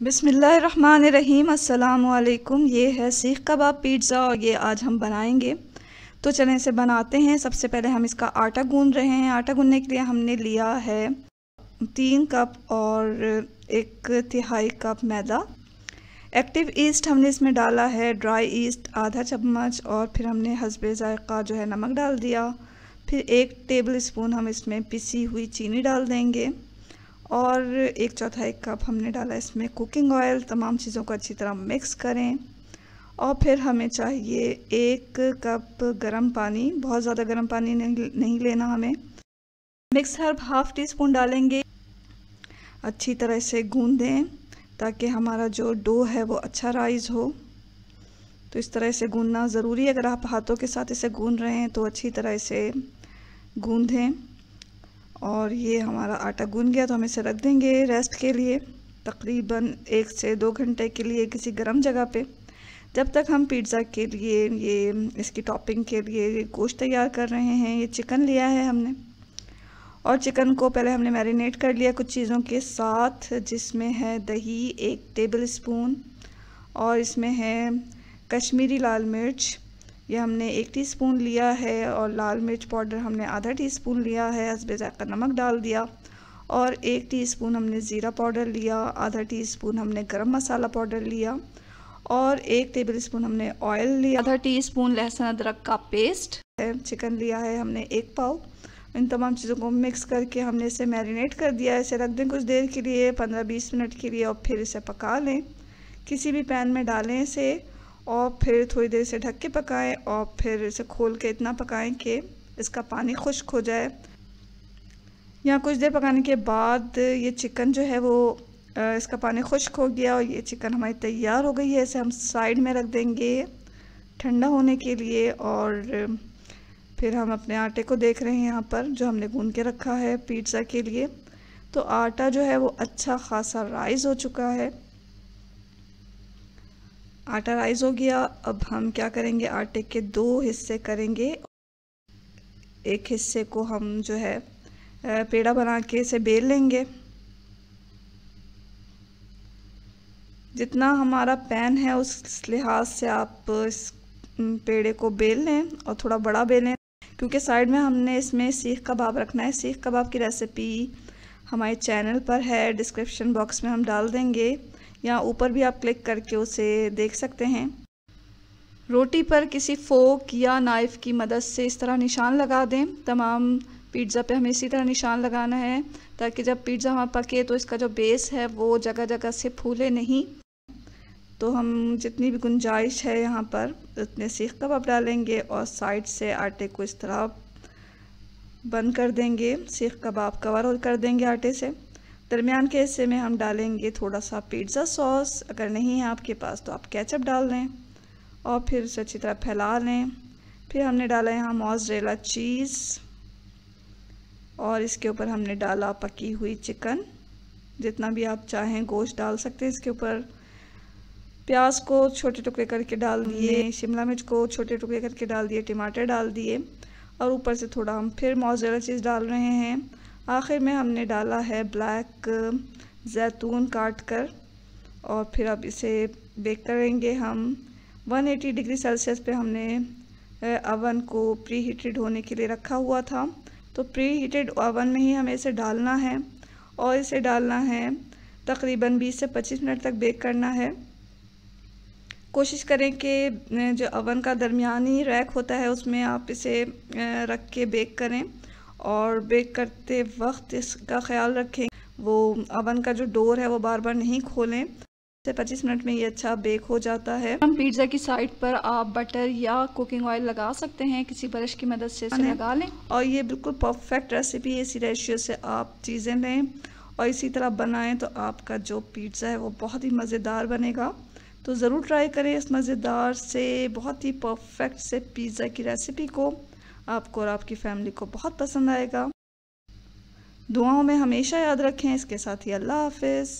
बिस्मिल्लाहिर्रहमानिर्रहीम। अस्सलामुअलैकुम। ये है सीख कबाब पिज़्ज़ा और ये आज हम बनाएंगे। तो चलें इसे बनाते हैं। सबसे पहले हम इसका आटा गूंद रहे हैं। आटा गूंदने के लिए हमने लिया है 3 कप और 1/3 कप मैदा। एक्टिव ईस्ट हमने इसमें डाला है, ड्राई ईस्ट आधा चम्मच, और फिर हमने हस्बे ज़ायक़ा जो है नमक डाल दिया। फिर 1 टेबल स्पून हम इसमें पिसी हुई चीनी डाल देंगे और 1/4 कप हमने डाला इसमें कुकिंग ऑयल। तमाम चीज़ों को अच्छी तरह मिक्स करें और फिर हमें चाहिए 1 कप गर्म पानी। बहुत ज़्यादा गर्म पानी नहीं लेना हमें। मिक्स हर्ब ½ टीस्पून डालेंगे। अच्छी तरह से गूंदें ताकि हमारा जो डो है वो अच्छा राइज़ हो। तो इस तरह से गूंदना ज़रूरी है। अगर आप हाथों के साथ इसे गूंद रहे हैं तो अच्छी तरह इसे गूंदें। और ये हमारा आटा गूंद गया तो हम इसे रख देंगे रेस्ट के लिए, तकरीबन 1 से 2 घंटे के लिए किसी गर्म जगह पे, जब तक हम पिज़्ज़ा के लिए ये इसकी टॉपिंग के लिए गोश्त तैयार कर रहे हैं। ये चिकन लिया है हमने और चिकन को पहले हमने मैरिनेट कर लिया कुछ चीज़ों के साथ, जिसमें है दही 1 टेबल स्पून और इसमें है कश्मीरी लाल मिर्च, ये हमने 1 टीस्पून लिया है, और लाल मिर्च पाउडर हमने आधा टीस्पून लिया है। हस्बे ज़ायक़ा नमक डाल दिया और 1 टीस्पून हमने ज़ीरा पाउडर लिया, आधा टीस्पून हमने गरम मसाला पाउडर लिया और 1 टेबल स्पून हमने ऑयल लिया। आधा टीस्पून लहसुन अदरक का पेस्ट है। चिकन लिया है हमने 1 पाव। इन तमाम चीज़ों को मिक्स करके हमने इसे मैरिनेट कर दिया। इसे रख दें कुछ देर के लिए, 15-20 मिनट के लिए, और फिर इसे पका लें। किसी भी पैन में डालें इसे और फिर थोड़ी देर से ढक के पकाएं और फिर इसे खोल के इतना पकाएं कि इसका पानी खुश्क हो जाए। यहाँ कुछ देर पकाने के बाद ये चिकन जो है वो इसका पानी खुश्क हो गया और ये चिकन हमारी तैयार हो गई है। इसे हम साइड में रख देंगे ठंडा होने के लिए। और फिर हम अपने आटे को देख रहे हैं यहाँ पर, जो हमने गूंद के रखा है पिज़्ज़ा के लिए। तो आटा जो है वो अच्छा खासा राइज़ हो चुका है। आटा राइज़ हो गया। अब हम क्या करेंगे, आटे के 2 हिस्से करेंगे। एक हिस्से को हम जो है पेड़ा बना के इसे बेल लेंगे। जितना हमारा पैन है उस लिहाज से आप इस पेड़े को बेल लें और थोड़ा बड़ा बेलें, क्योंकि साइड में हमने इसमें सीख कबाब रखना है। सीख कबाब की रेसिपी हमारे चैनल पर है, डिस्क्रिप्शन बॉक्स में हम डाल देंगे, या ऊपर भी आप क्लिक करके उसे देख सकते हैं। रोटी पर किसी फोक या नाइफ़ की मदद से इस तरह निशान लगा दें। तमाम पिज़्ज़ा पे हमें इसी तरह निशान लगाना है ताकि जब पिज़्ज़ा हमारा पके तो इसका जो बेस है वो जगह जगह से फूले नहीं। तो हम जितनी भी गुंजाइश है यहाँ पर उतने सीख कबाब डालेंगे और साइड से आटे को इस तरह बंद कर देंगे। सीख कबाब कवर कर देंगे आटे से। दरमियान के हिस्से में हम डालेंगे थोड़ा सा पिज़्ज़ा सॉस। अगर नहीं है आपके पास तो आप केचप डाल लें और फिर इसे अच्छी तरह फैला लें। फिर हमने डाला यहाँ मोज़रेला चीज़ और इसके ऊपर हमने डाला पकी हुई चिकन। जितना भी आप चाहें गोश्त डाल सकते हैं इसके ऊपर। प्याज को छोटे टुकड़े करके डाल दिए, शिमला मिर्च को छोटे टुकड़े करके डाल दिए, टमाटर डाल दिए और ऊपर से थोड़ा हम फिर मोज़रेला चीज़ डाल रहे हैं। आखिर में हमने डाला है ब्लैक जैतून काट कर। और फिर अब इसे बेक करेंगे हम 180 डिग्री सेल्सियस पे। हमने अवन को प्री हीटेड होने के लिए रखा हुआ था, तो प्री हीटेड अवन में ही हमें इसे डालना है और इसे डालना है तकरीबन 20 से 25 मिनट तक बेक करना है। कोशिश करें कि जो अवन का दरमियानी रैक होता है उसमें आप इसे रख के बेक करें और बेक करते वक्त इसका ख्याल रखें वो अवन का जो डोर है वो बार बार नहीं खोलें। 25 मिनट में ये अच्छा बेक हो जाता है। हम पिज़्ज़ा की साइड पर आप बटर या कुकिंग ऑयल लगा सकते हैं, किसी ब्रश की मदद से इसे लगा लें। और ये बिल्कुल परफेक्ट रेसिपी है। इसी रेशियो से आप चीज़ें लें और इसी तरह बनाएं तो आपका जो पिज़्ज़ा है वो बहुत ही मज़ेदार बनेगा। तो ज़रूर ट्राई करें इस मज़ेदार से बहुत ही परफेक्ट से पिज़्ज़ा की रेसिपी को। आपको और आपकी फैमिली को बहुत पसंद आएगा। दुआओं में हमेशा याद रखें। इसके साथ ही अल्लाह हाफ़िज़।